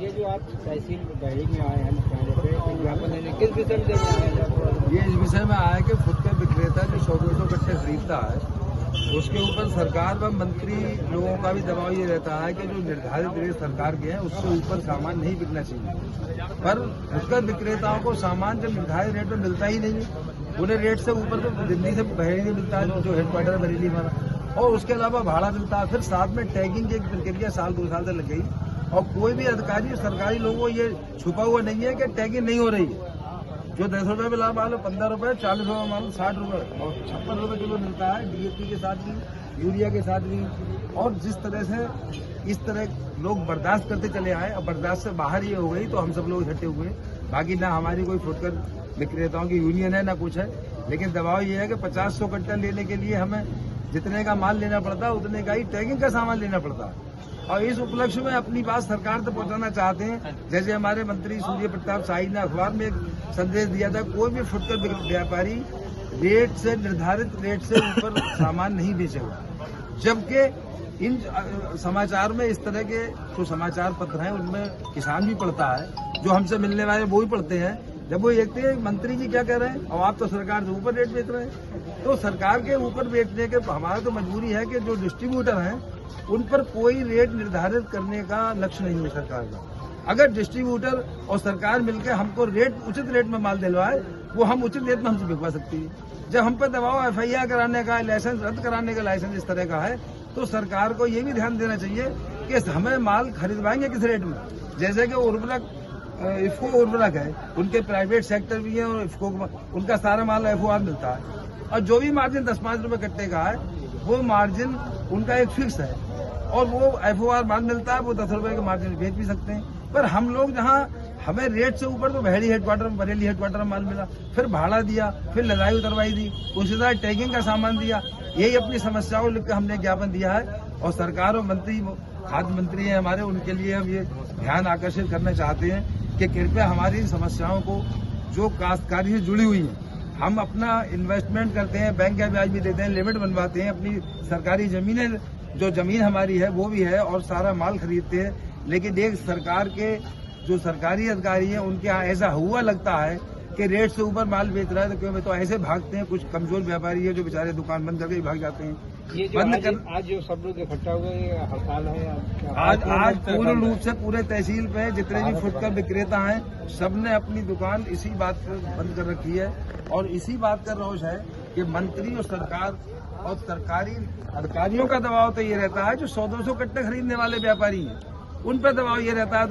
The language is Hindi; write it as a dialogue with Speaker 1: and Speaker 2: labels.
Speaker 1: ये जो आप तहसील बहरी में आए हैं ज्ञापन देने, किस विषय में देने आए हैं?
Speaker 2: ये इस विषय में आया कि फुटकर विक्रेता जो 100-200 कट्टे खरीदता है उसके ऊपर सरकार व मंत्री लोगों का भी दबाव ये रहता है कि जो निर्धारित रेट सरकार के हैं उससे ऊपर सामान नहीं बिकना चाहिए। पर फुटकर विक्रेताओं को सामान जब निर्धारित रेट में मिलता ही नहीं है, उन्हें रेट से ऊपर तो दिल्ली से बहरी में मिलता है जो हेडक्वार्टर बरेली हमारा, और उसके अलावा भाड़ा मिलता है। फिर साथ में टैगिंग की एक प्रक्रिया 1-2 साल तक लग गई और कोई भी अधिकारी सरकारी लोगों को ये छुपा हुआ नहीं है कि टैगिंग नहीं हो रही है। जो 10 रुपए में लाभ मालो 15 रुपए, 40 रुपए मालो 60 रुपए और 56 रुपए किलो मिलता है डीएपी के साथ भी, यूरिया के साथ भी। और जिस तरह से इस तरह लोग बर्दाश्त करते चले आए और बर्दाश्त से बाहर ये हो गई तो हम सब लोग इकट्ठे हुए। बाकी ना हमारी कोई फुटकर विक्रेताओं की यूनियन है ना कुछ है, लेकिन दबाव ये है कि 50-100 कट्टा लेने के लिए हमें जितने का माल लेना पड़ता है उतने का ही टैगिंग का सामान लेना पड़ता है। और इस उपलक्ष्य में अपनी बात सरकार तक पहुंचाना चाहते हैं। जैसे हमारे मंत्री सूर्य प्रताप शाही ने अखबार में एक संदेश दिया था, कोई भी फुटकर व्यापारी रेट से निर्धारित रेट से ऊपर सामान नहीं बेचेगा। जबकि इन समाचार में इस तरह के जो समाचार पत्र हैं उनमें किसान भी पढ़ता है, जो हमसे मिलने वाले वो भी पढ़ते हैं। जब वो देखते हैं मंत्री जी क्या कह रहे हैं और आप तो सरकार से ऊपर रेट बेच रहे हैं, तो सरकार के ऊपर बेचने के हमारा तो मजबूरी है कि जो डिस्ट्रीब्यूटर हैं उन पर कोई रेट निर्धारित करने का लक्ष्य नहीं है सरकार का। अगर डिस्ट्रीब्यूटर और सरकार मिलकर हमको रेट उचित रेट में माल दिलवाए, वो हम उचित रेट में हमसे बिकवा सकती है। जब हम पर दबाव एफआईआर कराने का, लाइसेंस रद्द कराने का लाइसेंस इस तरह का है, तो सरकार को ये भी ध्यान देना चाहिए कि हमें माल खरीदवाएंगे किस रेट में। जैसे कि उर्वरक, इफ्को उर्वरक है, उनके प्राइवेट सेक्टर भी है और इफ्को उनका सारा माल एफओआर मिलता है और जो भी मार्जिन 10-5 रुपए कट्टे का है वो मार्जिन उनका एक फिक्स है और वो एफओआर माल मिलता है, वो 10 रुपए के मार्जिन बेच भी सकते हैं। पर हम लोग जहाँ हमें रेट से ऊपर तो बहरी हेडक्वार्टर में, बरेली हेडक्वार्टर में माल मिला, फिर भाड़ा दिया, फिर लदाई उतरवाई दी, उसके साथ टैगिंग का सामान दिया। यही अपनी समस्याओं लिख कर हमने ज्ञापन दिया है और सरकार और मंत्री, खाद्य मंत्री हैं हमारे, उनके लिए हम ये ध्यान आकर्षित करना चाहते हैं कि कृपया हमारी इन समस्याओं को, जो काश्तकारी से जुड़ी हुई हैं, हम अपना इन्वेस्टमेंट करते हैं, बैंक का ब्याज भी देते हैं, लिमिट बनवाते हैं, अपनी सरकारी जमीनें, जो जमीन हमारी है वो भी है और सारा माल खरीदते हैं, लेकिन एक सरकार के जो सरकारी अधिकारी हैं उनके यहाँ ऐसा हुआ लगता है कि रेट से ऊपर माल बेच रहा है तो क्यों, तो ऐसे भागते हैं। कुछ कमजोर व्यापारी है जो बेचारे दुकान बंद करके भाग जाते हैं।
Speaker 1: ये जो आज जो सब लोग इकट्ठा हुए हड़ताल है,
Speaker 2: आज पूर्ण रूप से पूरे तहसील पे जितने भी फुटकर विक्रेता हैं सबने अपनी दुकान इसी बात पर बंद कर रखी है और इसी बात का रोष है कि मंत्री और सरकार और सरकारी अधिकारियों का दबाव तो ये रहता है जो 100-200 कट्टे खरीदने वाले व्यापारी हैं, उन पर दबाव ये रहता है।